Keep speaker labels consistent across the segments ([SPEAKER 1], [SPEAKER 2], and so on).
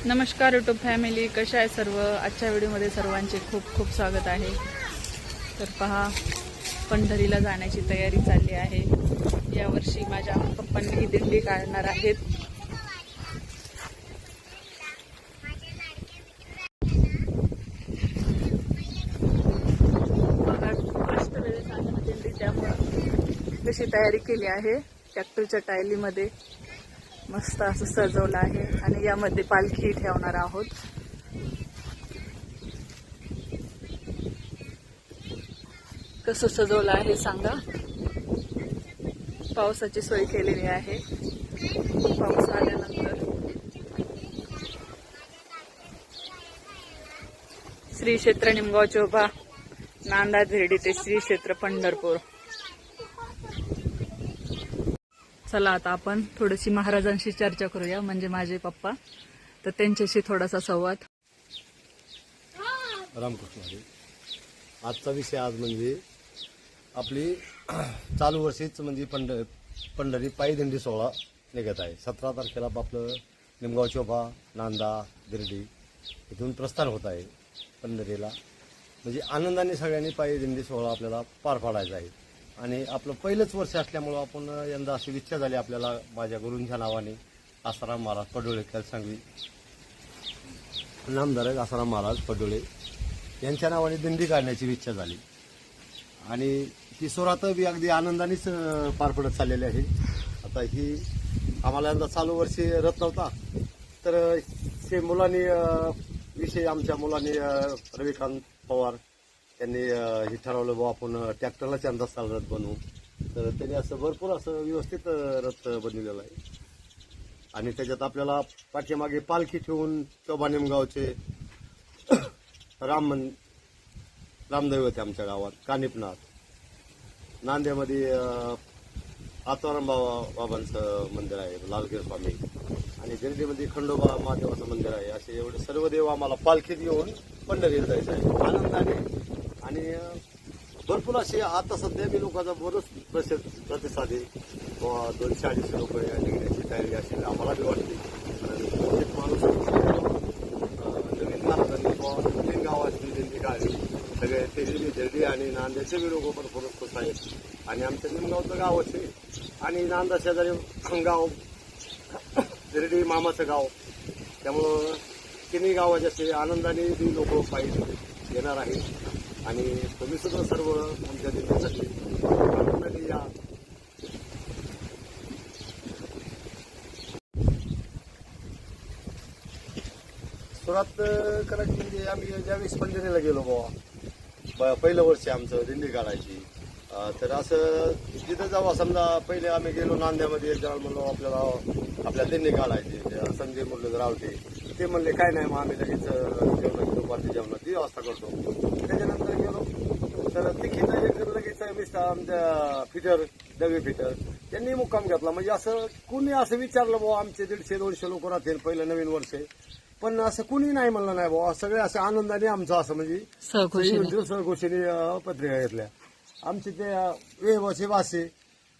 [SPEAKER 1] नमस्कार YouTube family, कशा आहे सर्व। आजच्या व्हिडिओमध्ये सर्वांचे खूप खूप स्वागत आहे। तर पहा, पंढरीला जाण्याची तयारी चालली आहे। यावर्षी माझ्या पप्पांनी ही दिंडी काढणार आहेत। बघा, फर्स्ट वेळेस आहे ना दिंडी, त्यामुळे कशी तयारी केली आहे। ट्रॅक्टरच्या टायलीमध्ये मस्त असं सजवलं आहे आणि यामध्ये पालखी ठेवणार आहोत। कसं सजवलं आहे सांगा। पावसाची सोय केलेली आहे। पाऊस आल्यानंतर श्री क्षेत्र निमगाव चोपा, नांदा धिरडी ते श्री क्षेत्र पंढरपूर। चला आता आपण थोडीशी महाराजांशी चर्चा करूया, म्हणजे माझे पप्पा, तर त्यांच्याशी थोडासा संवाद।
[SPEAKER 2] रामकृष्ण हरी। आजचा विषय आज म्हणजे आपली चालू वर्षीच म्हणजे पंढरी पायी दिंडी सोहळा निघत आहे। 17 तारखेला आपलं निमगाव चोपा, नांदा धिरडी इथून प्रस्थान होत आहे पंढरीला। म्हणजे आनंदाने सगळ्यांनी पायी दिंडी सोहळा आपल्याला पार पाडायचा आहे। आणि आपलं पहिलंच वर्ष असल्यामुळं आपण यंदा अशी इच्छा झाली आपल्याला, माझ्या गुरूंच्या नावाने आसाराम महाराज पडोळे सांगवी, नामधारक आसाराम महाराज पडोळे यांच्या नावाने दिंडी काढण्याची इच्छा झाली। आणि ती सोरात बी अगदी आनंदानेच पार पडत चाललेली आहे। आता ही आम्हाला यंदा चालू वर्षी रथ नव्हता, तर ते मुलांनी विषय आमच्या मुलांनी रविकांत पवार त्यांनी हे ठरवलं, बुवा आपण ट्रॅक्टरला यंदा चाल रथ बनवू। तर त्यांनी असं भरपूर असं व्यवस्थित रथ बनवलेलं आहे। आणि त्याच्यात आपल्याला पाठीमागे पालखी ठेवून चोबा निमगावचे रामदैवत आमच्या गावात कानिपनाथ, नांदेमध्ये आत्माराम बाबांचं मंदिर आहे, लालगीर स्वामी, आणि दिंडीमध्ये खंडोबा महादेवाचं मंदिर आहे। असे एवढे सर्व देव आम्हाला पालखीत घेऊन पंढरीला जायचं आहे आनंदाने। आणि भरपूर असे आता सध्या मी लोकांचा बरंच प्रतिसाद आहे, 200-250 लोक या निघण्याची तयारी असेल आम्हाला बी वाटते। प्रत्येक माणूस नवीन महाराजांनी नवीन गावाची दिंडी काढली, सगळे तेजली धिरडी आणि नांद्याचे बी लोक भरपूर खुश आहेत। आणि आमच्या निमगावचं गावच आहे आणि नांदा शेजारी गाव धिरडी मामाचं गाव, त्यामुळं तिन्ही गावाचे असे आनंदाने बी लोक पाहिजे येणार आहेत। आणि तुम्ही सुद्धा सर्व आमच्या दिंडीसाठी आनंदाने या। सुरुवात करायची म्हणजे आम्ही ज्यावेळेस पंढरीला गेलो बाबा, पहिलं वर्ष आमचं दिंडी काढायची, तर असं जिथं जाऊ समजा पहिले आम्ही गेलो नांद्यामध्ये म्हणलो आपल्याला आपल्या दिंडी काढायची, संजय मुरलीधर रावते ते म्हणले काय नाही, मग आम्ही लगेच जेवणाची दुपारची जेवणाची व्यवस्था करतो। त्याच्यानंतर गेलो तर तिकीट लगेच मिस्टर आमच्या फिटर दवे फिटर त्यांनी मुक्काम घेतला। म्हणजे असं कुणी असं विचारलं बाबा, आमचे 150-200 लोक राहतील पहिलं नवीन वर्ष, पण असं कुणी नाही म्हणलं नाही बाबा, सगळे असं आनंदाने आमचं असं म्हणजे सहकुशीने पत्रिका घेतल्या। आमचे ते वेवाचे वासे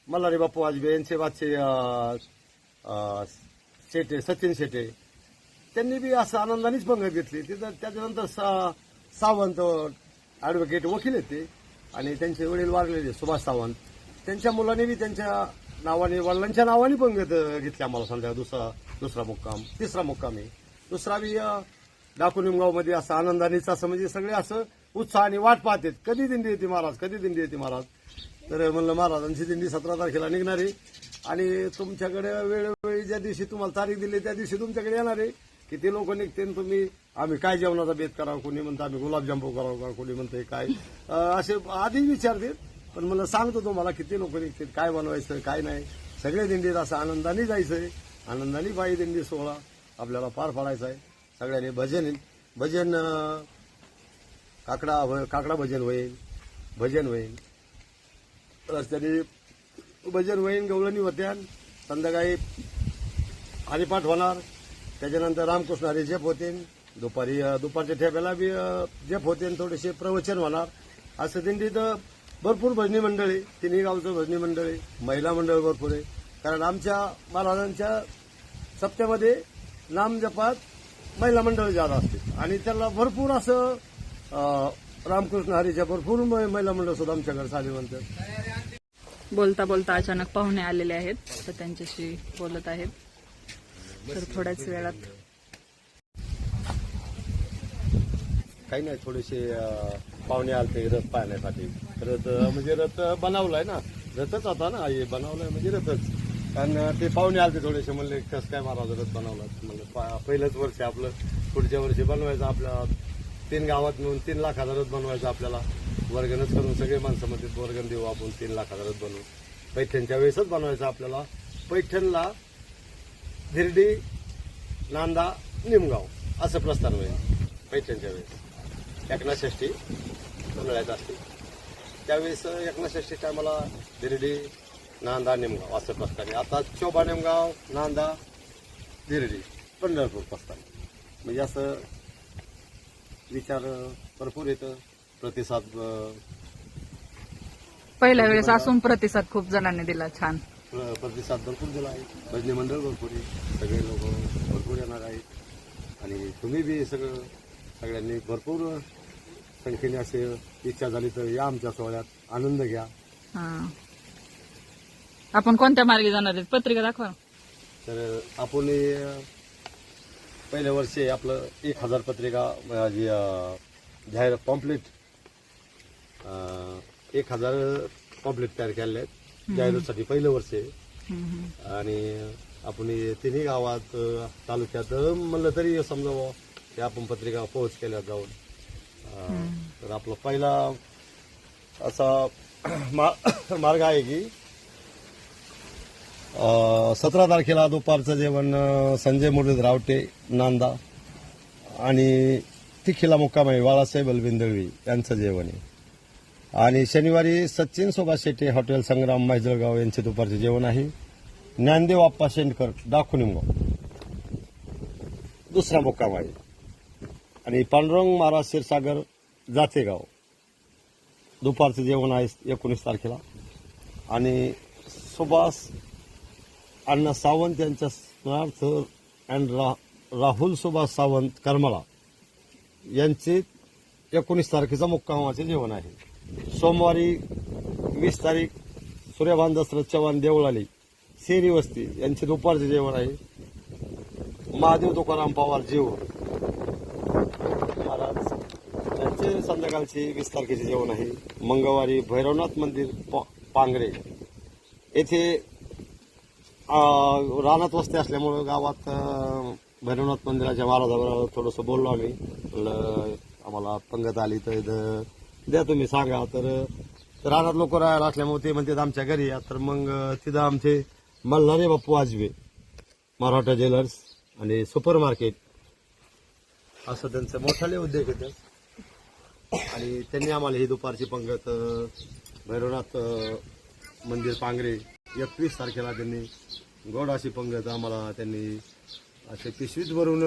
[SPEAKER 2] मल्हारी बापू वाजबे यांचे वाचे शेटे सचिन शेटे त्यांनी बी असं आनंदानेच पंगत घेतली। तिथं त्याच्यानंतर सावंत ॲडव्होकेट वकील आहेत ते, आणि त्यांचे वडील वारलेले सुभाष सावंत, त्यांच्या मुलांनी बी त्यांच्या नावाने वडिलांच्या नावाने पंगत घेतली आम्हाला। समजा दुसरा मुक्काम तिसरा मुक्काम आहे, दुसरा बी डाकू निमगावमध्ये असं आनंदानेच असं म्हणजे सगळे असं उत्साहाने वाट पाहतात, कधी दिंडी येते महाराज, कधी दिंडी येते महाराज। तर म्हणलं महाराजांची दिंडी 17 तारखेला निघणार आहे आणि तुमच्याकडे वेळोवेळी ज्या दिवशी तुम्हाला तारीख दिली त्या दिवशी तुमच्याकडे येणार आहे। किती लोक निघते तुम्ही, आम्ही काय जेवणाचा बेत करावं, कोणी म्हणतं आम्ही गुलाबजामू करावं का, कोणी म्हणतंय काय, असे आधी विचारते। पण मला सांगतो तुम्हाला किती लोक निघतात, काय बनवायचं काय नाही, सगळे दिंडीत असं आनंदाने जायचंय, आनंदाने बाई दिंडी सोहळा आपल्याला पार पाडायचा आहे। सगळ्यांनी भजन काकडा भजन होईल रस्त्याने भजन होईल, गवळणी होत्यान, संध्याकाळी हरिपाठ होणार, त्याच्यानंतर रामकृष्ण हरी जप होतील, दुपारच्या ठेप्याला बी जप होते, थोडेसे प्रवचन होणार। असं दिंडीत भरपूर भजनी मंडळ आहे, तिन्ही गावचं भजनी मंडळ आहे, महिला मंडळ भरपूर आहे। कारण आमच्या महाराजांच्या सप्त्यामध्ये नामजपात महिला मंडळ ज्यादा असते आणि त्याला भरपूर असं रामकृष्ण हरीच्या भरपूर महिला मंडळ सुद्धा आमच्याकडे चालू म्हणतात.
[SPEAKER 1] बोलता बोलता अचानक पाहुणे आलेले आहेत, तर त्यांच्याशी बोलत आहेत. तर थोड्याच वेळात
[SPEAKER 2] काही नाही, थोडेसे पाहुणे आलते रथ पाहण्यासाठी. रथ म्हणजे रथ बनवलाय ना, रथच होता ना, हे बनवलाय म्हणजे रथच. कारण ते पाहुणे आलते थोडेसे, म्हणले कसं काय महाराज रथ बनवला. म्हणलं पहिलंच वर्ष आपलं, पुढच्या वर्षी बनवायचं आपल्या 3 गावात मिळून 3 लाखाचा रथ बनवायचा आपल्याला. वर्गणच करून सगळे माणसं मध्ये वर्गण देऊ आपण, 3 लाखाचा रथ बनवू. पैठणच्या वेळेसच बनवायचा आपल्याला. पैठणला धिरडी, नांदा, निमगाव असं प्रस्थान होईल पैठणच्या वेळेस. एकनाषष्ठी उन्हाळ्यात असते त्यावेळेस, एकनाषष्ठी टायमाला धिरडी, नांदा, निमगाव असं प्रस्थान आहे. आता चोबा, निमगाव, नांदा, धिरडी, पंढरपूर प्रस्थान. म्हणजे असं विचार भरपूर येतं. प्रतिसाद
[SPEAKER 1] पहिल्या वेळेस असून प्रतिसाद खूप जणांनी दिला. छान
[SPEAKER 2] प्रतिसाद भरपूर दिला आहे. भजनी मंडळ भरपूर आहे, सगळे लोक भरपूर येणार आहेत. आणि तुम्ही बी सगळ्यांनी भरपूर संख्येने असे इच्छा झाली तर या आमच्या सोहळ्यात, आनंद घ्या.
[SPEAKER 1] हा. आपण कोणत्या मार्गे जाणार आहेत? पत्रिका दाखवा.
[SPEAKER 2] तर आपण पहिल्या वर्षी आपलं 1000 पत्रिका जी जाहीर पॉम्पलेट 1000 पॉम्पलेट तयार केलेले आहेत जाहिरातीसाठी पहिलं वर्ष आहे. आणि आपण 3ही गावात तालुक्यात म्हणलं तरी समजावं की आपण पत्रिका पोहोच केल्या जाऊन. तर आपला पहिला असा मार्ग आहे की 17 तारखेला दुपारचं जेवण संजय मुरलीधर रावटे, नांदा, आणि तिखीला मुक्काम आहे बाळासाहेब अल्विंद दळवी यांचं जेवण आहे. आणि शनिवारी सचिन सुभाष शेट्टी हॉटेल संग्राम माजलगाव यांचे दुपारचे जेवण आहे. ज्ञानदेव आप्पा शेंडकर डाकू निमगाव दुसरा मुक्काम आहे. आणि पांडुरंग महाराज क्षीरसागर जातेगाव दुपारचं जेवण आहे 19 तारखेला. आणि सुभाष अण्णा सावंत यांच्या स्मरणार्थ अँड राहुल सुभाष सावंत करमाळा यांचे 19 तारखेचा मुक्कामाचे जेवण आहे. सोमवारी 20 तारीख सूर्यभान दशरथ चव्हाण देवळाली शेरी वस्ती यांचे दुपारचे जेवण आहे. महादेव तुकाराम पवार जेव महाराज यांचे संध्याकाळचे 20 तारखेचे जेवण आहे. मंगळवारी भैरवनाथ मंदिर पांगरे येथे रानात वस्ती असल्यामुळं गावात भैरवनाथ मंदिराच्या महाराजाबरोबर थोडंसं बोललो आम्ही. आम्हाला पंगत आली तर द्या तुम्ही सांगा. तर रानात लोक राहायला असल्यामुळे ते म्हणतात आमच्या घरी या. तर मग तिथं आमचे मल्हारी बाप्पू आजबे मराठा ज्वेलर्स आणि सुपर मार्केट असं त्यांचे मोठाले उद्योग आहेत. आणि त्यांनी आम्हाला ही दुपारची पंगत भैरवनाथ मंदिर पांगरे 21 तारखेला त्यांनी गोड अशी पंगत आम्हाला त्यांनी असे पिशवीत भरून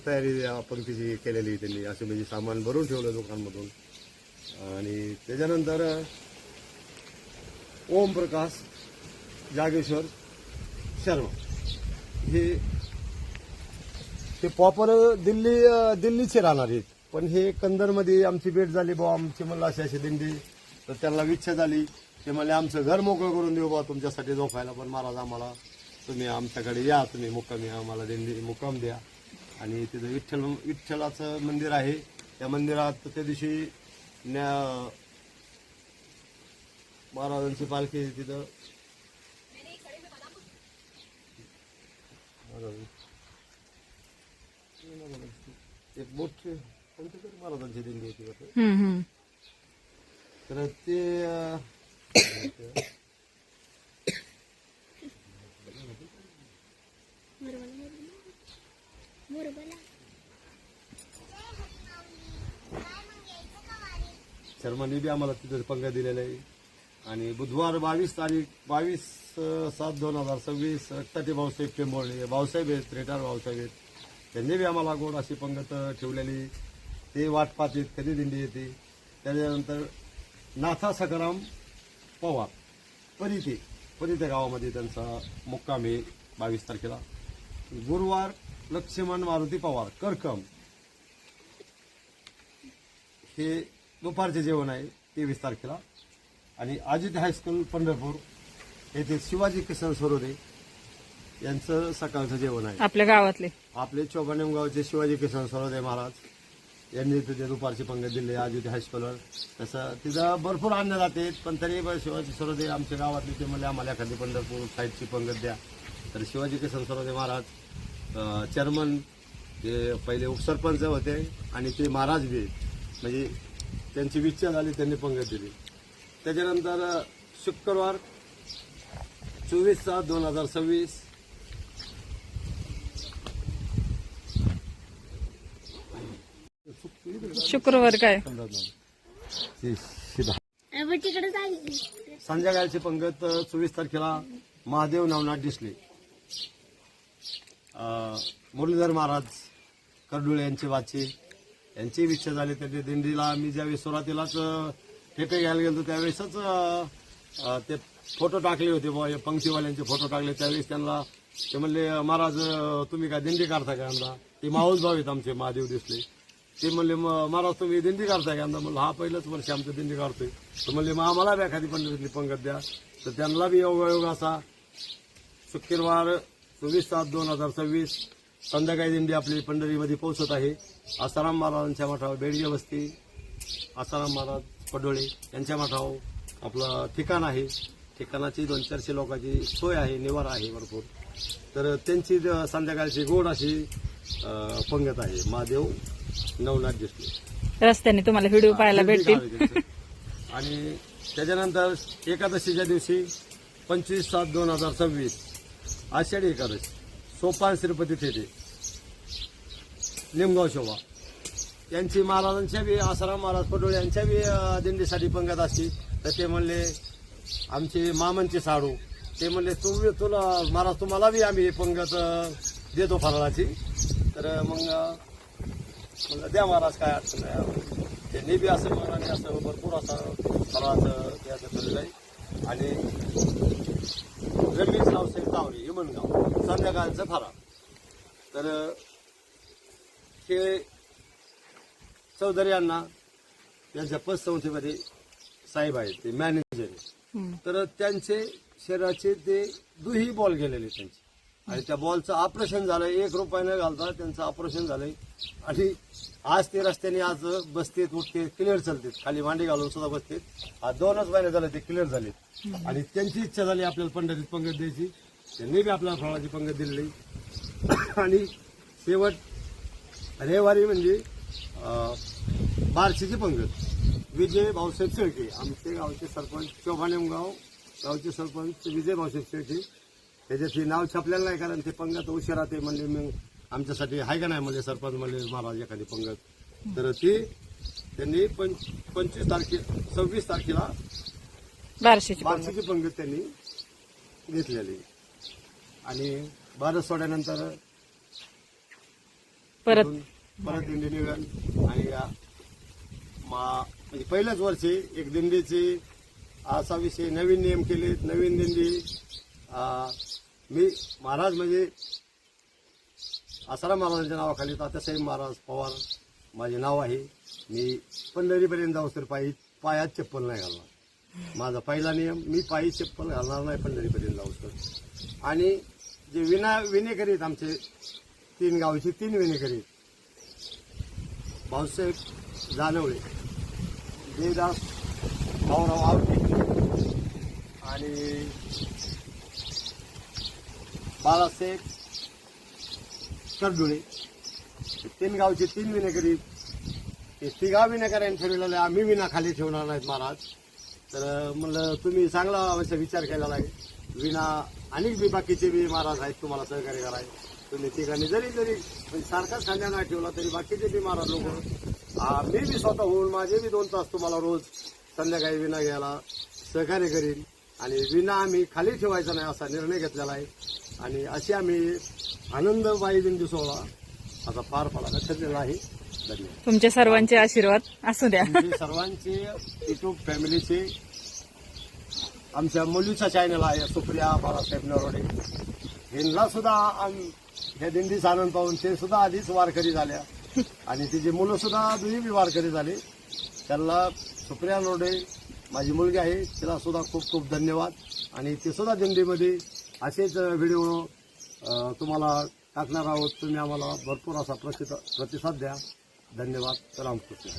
[SPEAKER 2] तयारी पंक्तीची केलेली. त्यांनी असे म्हणजे सामान भरून ठेवलं दुकानमधून. आणि त्याच्यानंतर ओमप्रकाश जागेश्वर शर्मा हे प्रॉपर दिल्लीचे राहणार आहेत. पण हे कंदरमध्ये आमची भेट झाली बुवा, आमची म्हणलं अशी दिंडी. तर त्यांना इच्छा झाली ते म्हणले आमचं घर मोकळं करून देऊ बा तुमच्यासाठी झोपायला. पण महाराज आम्हाला तुम्ही आमच्याकडे या, तुम्ही मुक्कामी आम्हाला दिंडी मुक्काम द्या. आणि तिथं विठ्ठलाचं मंदिर आहे. त्या मंदिरात त्या दिवशी महाराजांची पालखी तिथं एक मोठे कोणते महाराजांची दिंडी होती. तर ते शर्मांनी बी आम्हाला तिथे पंगत दिलेला आहे. आणि बुधवार 22/7/2026 रक्ताटे भाऊसाहेब टेंबोळे भाऊसाहेब आहेत, रेटार भाऊसाहेब आहेत. त्यांनी बी आम्हाला गोड अशी पंगत ठेवलेली. ते वाट पाहतात कधी दिंडी येते. त्याच्यानंतर नाथा सखाराम पवार परिते गावामध्ये त्यांचा मुक्काम आहे 22 तारखेला. गुरुवार लक्ष्मण मारुती पवार करकम हे दुपारचे जेवण आहे 23 तारखेला. आणि अजित हायस्कूल पंढरपूर येथे शिवाजी किसन सरोदे यांचं सकाळचं जेवण आहे.
[SPEAKER 1] आपल्या गावातले
[SPEAKER 2] आपले चोबानेम गावचे शिवाजी किसन सरोदे महाराज यांनी तिथे दुपारची पंगत दिली अजित हायस्कूलवर. तसं तिथं भरपूर आणले जाते, पण तरी शिवाजी सरोदे आमच्या गावातले ते म्हणजे आम्हाला एखादी पंढरपूर साईडची पंगत द्या. तर शिवाजी किसन सरोदे महाराज चेअरमन ते पहिले उपसरपंच होते आणि ते महाराज बी म्हणजे त्यांची इच्छा झाली त्यांनी पंगत दिली. त्याच्यानंतर शुक्रवार 24/7/2026
[SPEAKER 1] शुक्रवार काय
[SPEAKER 2] संध्याकाळची पंगत 24 तारखेला महादेव नवनाथ डिसले मुरलीधर महाराज कर्डुळे यांचे वाचे यांची इच्छा झाली. त्या दिंडीला आम्ही ज्यावेळी सुरुवातीलाच ठेपे घ्यायला गेलो त्यावेळेसच ते फोटो टाकले होते, पंक्तीवाल्यांचे फोटो टाकले. त्यावेळेस त्यांना ते म्हणले महाराज तुम्ही काय दिंडी काढता का यंदा? ते माऊस भाव आहेत आमचे महादेव दिसले. ते म्हणले महाराज तुम्ही दिंडी काढताय का यंदा? म्हणलं हा पहिलंच वर्ष आमचं दिंडी काढतोय. तर म्हणले मग आम्हाला बी एखादी पंढरीतली पंगत द्या. तर त्यांना बी योगायोग असा शुक्रवार 24/7/2026 संध्याकाळी दिंडी आपली पंढरीमध्ये पोहोचत आहे. आसाराम महाराजांच्या मठावर बेडगे वस्ती आसाराम महाराज पडोळे यांच्या मठावर आपलं ठिकाण आहे. ठिकाणाची 200-400 लोकांची सोय आहे, निवारा आहे भरपूर. तर त्यांची संध्याकाळची गोड अशी पंगत आहे. महादेव नवनाथ दिसले
[SPEAKER 1] रस्त्याने तुम्हाला व्हिडिओ पाहायला भेटतील.
[SPEAKER 2] आणि त्याच्यानंतर एकादशीच्या दिवशी 25/7/2026 आषाढी एकादशी सोपान श्रीपती थेटे निमगाव शोभा यांची महाराजांच्या बी आसाराम महाराज पटोळे यांच्या बी दिंडीसाठी पंगत असती. तर ते म्हणले आमचे मामांचे साडू ते म्हणले तुला महाराज तुम्हाला बी आम्ही पंगत देतो फराळाची. तर मग म्हणलं द्या महाराज काय अडचण नाही. त्यांनी बी असं मनाने असं भरपूर असं फराळाचं द्यायचं ठरलेलं आहे. आणि रमेश रावसाहेब तावरे हिमनगाव संध्याकाळचं फराळ. तर हे चौधरी यांना त्यांच्या पतसंस्थेमध्ये साहेब आहेत, ते मॅनेजर आहे. तर त्यांचे शरीराचे ते दुही बॉल गेलेले त्यांचे आणि त्या बॉलचं ऑपरेशन झालंय. 1 रुपया न घालता त्यांचं ऑपरेशन झालंय. आणि आज ते रस्त्याने आज बसतेत उठते क्लिअर चालतात, खाली मांडी घालून सुद्धा बसतेत. आज 2च महिने झाले ते क्लिअर झालेत. आणि त्यांची इच्छा झाली आपल्याला पंढरीत पंगत द्यायची. त्यांनी बी आपल्याला फळाची पंगत दिलेली. आणि शेवट रविवारी म्हणजे बार्शीची पंगत विजय भाऊसाहेब शेळके आमचे गावचे सरपंच चोभानेम गावचे सरपंच विजय भाऊसाहेब शेळके त्याच्याची नाव छापलेलं नाही, कारण ते पंगत उशिरा ते म्हणले मग आमच्यासाठी आहे का नाही म्हणले सरपंच म्हणले महाराज एखादी पंगत. तर ती त्यांनी 26 तारखेला बार्शीची पंगत त्यांनी घेतलेली. आणि भारत सोड्यानंतर परत दिंडी निघाल. आणि म्हणजे पहिल्याच वर्षी एक दिंडीची असा विषय नवीन नियम केले. नवीन दिंडी मी महाराज म्हणजे आसाराम महाराजांच्या नावाखाली तात्यासाहेब महाराज पवार माझे नाव आहे. मी पंढरीपर्यंत जाऊ तर पायात चप्पल नाही घालणार. माझा पहिला नियम मी पायी चप्पल घालणार नाही पंढरीपर्यंत जाऊ तर. आणि जे विनेकरी आहेत आमचे 3 गावचे 3 विनेकरी भाऊसाहेब जानवळे देवदास भाऊराव आवटे आणि बाळासाहेब कर्डुळे 3 गावचे 3 विनेकरी हे 3 विनेकऱ्यांनी ठरवलेलं आहे. आम्ही विना खाली ठेवणार नाहीत महाराज. तर म्हणलं तुम्ही चांगला विचार केलेला आहे. विना अनेक बी बाकीचे बी महाराज आहेत तुम्हाला सहकार्य करायचे. तुम्ही ठिकाणी जरी सारखाच खांद्या नाही ठेवला तरी बाकीचे बी महाराज लोक मी बी स्वतः होऊन माझे बी 2 तास तुम्हाला रोज संध्याकाळी विना घ्यायला सहकार्य करीन. आणि विना आम्ही खाली ठेवायचा नाही असा निर्णय घेतलेला आहे. आणि अशी आम्ही आनंदबाई दिंडी सोहळा असा पार पाडायला ठरलेला आहे. धन्यवाद.
[SPEAKER 1] तुमच्या सर्वांचे आशीर्वाद असू द्या.
[SPEAKER 2] सर्वांचे युट्यूब फॅमिलीचे आमच्या मुलीचा चॅनल आहे सुप्रिया बाळासाहेब नरोडे यांना सुद्धा ह्या दिंडीचा आनंद पाहून ते सुद्धा आधीच वारकरी झाल्या आणि तिची मुलं सुद्धा दोन्ही वारकरी झाले. त्यांना सुप्रिया लोडे माझी मुलगी आहे, तिला सुद्धा खूप खूप धन्यवाद. आणि ते सुद्धा दिंडीमध्ये असेच व्हिडिओ तुम्हाला टाकणार आहोत. तुम्ही आम्हाला भरपूर असा प्रतिसाद द्या. धन्यवाद. रामकृष्ण.